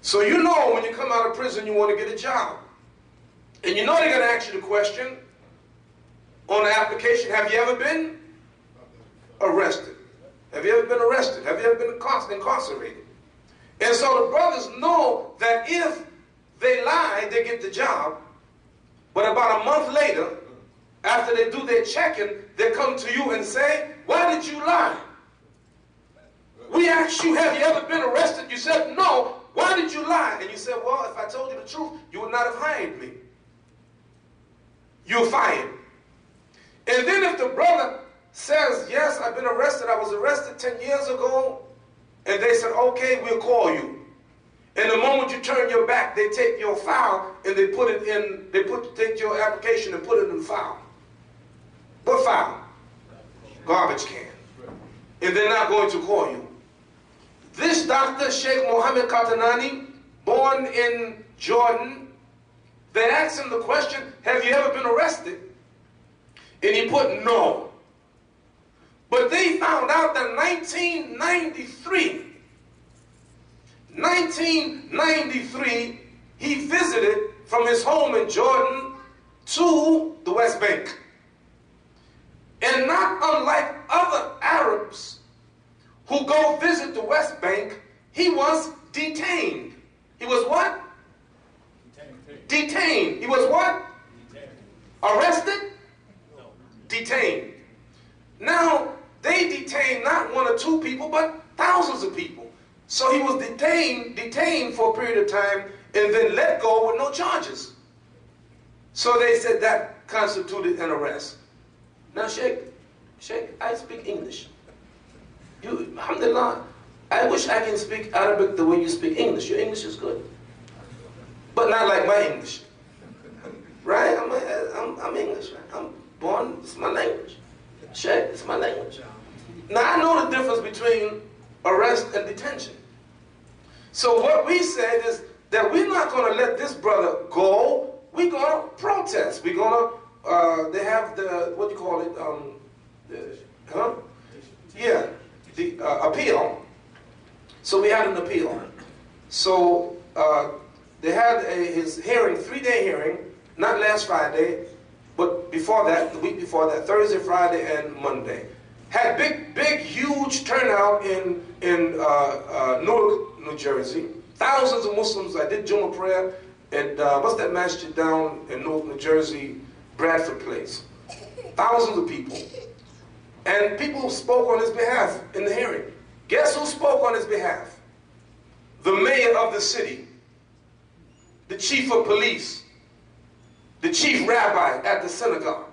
So you know when you come out of prison you want to get a job. And you know they're going to ask you the question on the application, have you ever been arrested? Have you ever been arrested? Have you ever been incarcerated? And so the brothers know that if they lie, they get the job. But about a month later, after they do their checking, they come to you and say, why did you lie? We asked you, have you ever been arrested? You said, no. Why did you lie? And you said, well, if I told you the truth, you would not have hired me. You're fired. And then if the brother says, yes, I've been arrested, I was arrested 10 years ago, and they said, okay, we'll call you. And the moment you turn your back, they take your file and they put it in, take your application and put it in the file. What file? Garbage can. And they're not going to call you. This Dr. Sheikh Mohammed Qatanani, born in Jordan, they asked him the question, have you ever been arrested? And he put no. But they found out that 1993, he visited from his home in Jordan to the West Bank. And not unlike other Arabs who go visit the West Bank, he was detained. He was what? Detained. He was what? Detained. Arrested? No. Detained. Now, they detained not one or two people, but thousands of people. So he was detained for a period of time and then let go with no charges. So they said that constituted an arrest. Now, Sheikh, I speak English. Alhamdulillah, I wish I can speak Arabic the way you speak English. Your English is good. But not like my English. Right? I'm English. Right? I'm born, it's my language. Sheikh, it's my language. Now, I know the difference between arrest and detention. So what we said is that we're not going to let this brother go. We're going to protest. We're going to, they have the, what do you call it? The appeal. So we had an appeal. So they had his hearing, 3-day hearing, not last Friday, but before that, the week before that, Thursday, Friday, and Monday. Had big, huge turnout in Newark, New Jersey. Thousands of Muslims. I did Jummah prayer at, what's that masjid down in Newark, New Jersey, Bradford Place. Thousands of people. And people spoke on his behalf in the hearing. Guess who spoke on his behalf? The mayor of the city, the chief of police, the chief rabbi at the synagogue,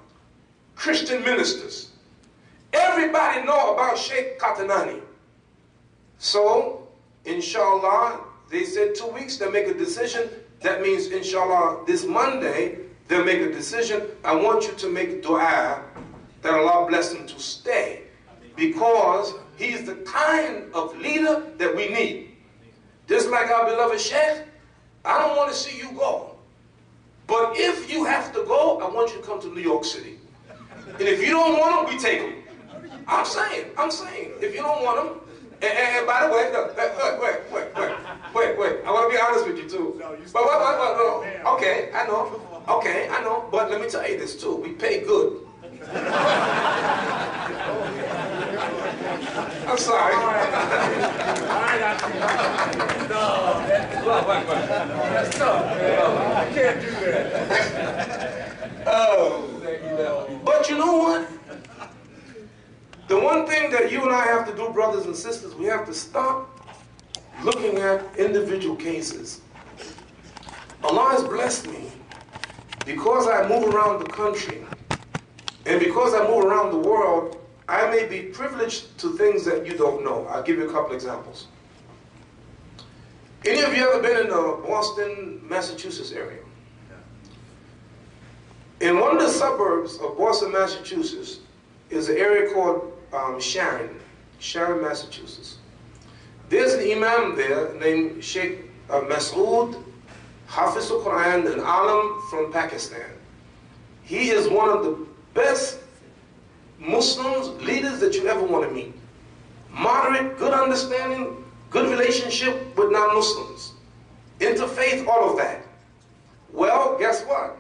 Christian ministers. Everybody know about Sheikh Qatanani. So, inshallah, they said 2 weeks, they'll make a decision. That means, inshallah, this Monday, they'll make a decision. I want you to make dua that Allah bless him to stay, because he's the kind of leader that we need. Just like our beloved Sheikh, I don't want to see you go. But if you have to go, I want you to come to New York City. And if you don't want him, we take him. I'm saying, if you don't want him, and by the way, no, wait. I want to be honest with you too. But okay, I know. But let me tell you this too. We pay good. I'm sorry. I can't do that. But you know what? The one thing that you and I have to do, brothers and sisters, we have to stop looking at individual cases. Allah has blessed me because I move around the country, and because I move around the world, I may be privileged to things that you don't know. I'll give you a couple examples. Any of you ever been in the Boston, Massachusetts area? In one of the suburbs of Boston, Massachusetts, is an area called Sharon, Massachusetts. There's an imam there named Sheikh Masood, Hafiz al-Quran, an alim from Pakistan. He is one of the best Muslims, leaders that you ever want to meet. Moderate, good understanding, good relationship with non-Muslims. interfaith, all of that. Well, guess what?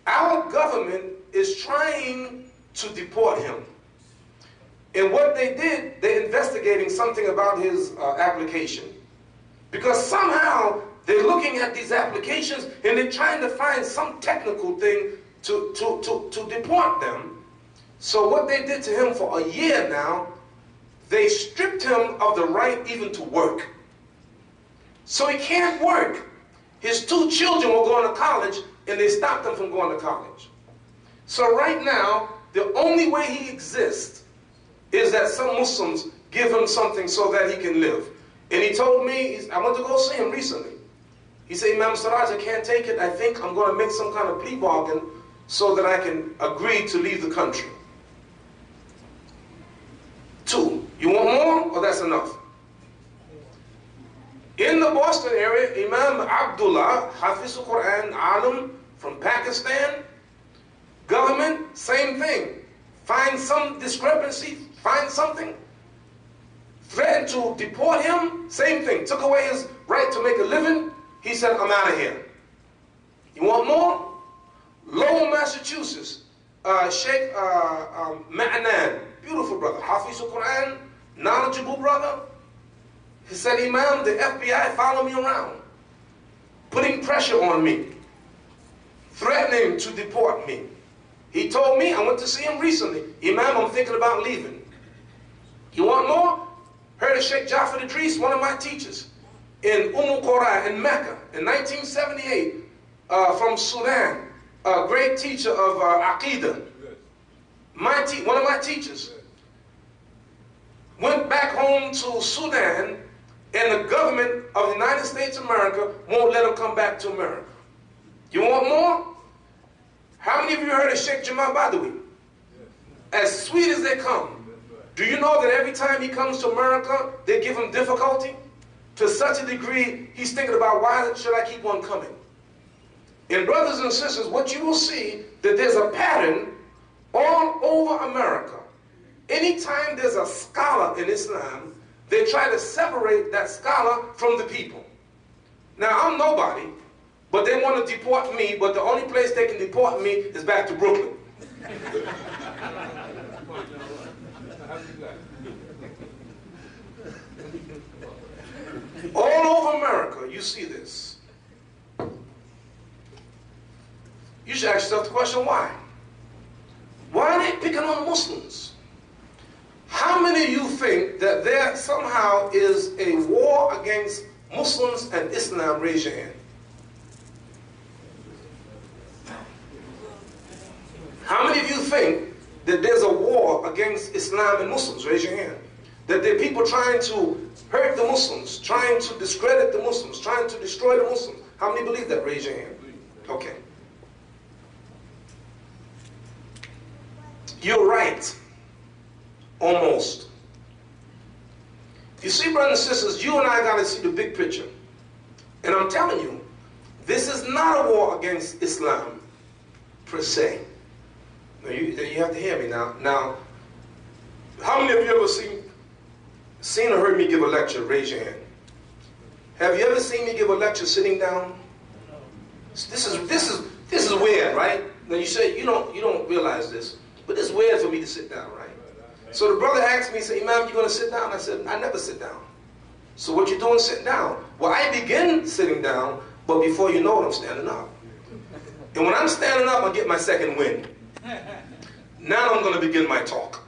Our government is trying to deport him. And what they did, they're investigating something about his application. Because somehow they're looking at these applications and they're trying to find some technical thing to deport them. So what they did to him for a year now, they stripped him of the right even to work. So he can't work. His 2 children were going to college and they stopped him from going to college. So right now, the only way he exists is that some Muslims give him something so that he can live. And he told me, I went to go see him recently. He said, Imam Siraj, I can't take it. I think I'm going to make some kind of plea bargain so that I can agree to leave the country. 2. You want more or that's enough? In the Boston area, Imam Abdullah, Hafiz al-Quran, Alim from Pakistan, government, same thing. Find some discrepancy, find something. Threatened to deport him, same thing. Took away his right to make a living. He said, I'm out of here. You want more? Lowell, Massachusetts, Sheikh Ma'anan, beautiful brother, Hafiz al-Quran, knowledgeable brother. He said, Imam, the FBI follow me around, putting pressure on me, threatening to deport me. He told me, I went to see him recently, Imam, I'm thinking about leaving. You want more? Heard of Sheikh Jafar Idris, one of my teachers, in Qura in Mecca in 1978, from Sudan, a great teacher of Aqidah. One of my teachers went back home to Sudan, and the government of the United States of America won't let him come back to America. You want more? How many of you heard of Sheikh Jamaat Badawi? As sweet as they come. Do you know that every time he comes to America, they give him difficulty? To such a degree, he's thinking about, why should I keep on coming? And brothers and sisters, what you will see, that there's a pattern all over America. Anytime there's a scholar in Islam, they try to separate that scholar from the people. Now, I'm nobody, but they want to deport me, but the only place they can deport me is back to Brooklyn. All over America, you see this. You should ask yourself the question, why? Why are they picking on Muslims? How many of you think that there somehow is a war against Muslims and Islam? Raise your hand. How many of you think that there's a war against Islam and Muslims? Raise your hand. That there are people trying to hurt the Muslims, trying to discredit the Muslims, trying to destroy the Muslims. How many believe that? Raise your hand. Okay. You're right. Almost. You see, brothers and sisters, you and I got to see the big picture. And I'm telling you, this is not a war against Islam, per se. Now, you have to hear me now. Now, how many of you ever seen or heard me give a lecture? Raise your hand. Have you ever seen me give a lecture sitting down? This is weird, right? Now you say you don't realize this, but it's weird for me to sit down, right? So the brother asked me, he said, Imam, you going to sit down? I said, I never sit down. So what you doing sitting down? Well, I begin sitting down, but before you know it, I'm standing up. And when I'm standing up, I get my second wind. Now I'm going to begin my talk.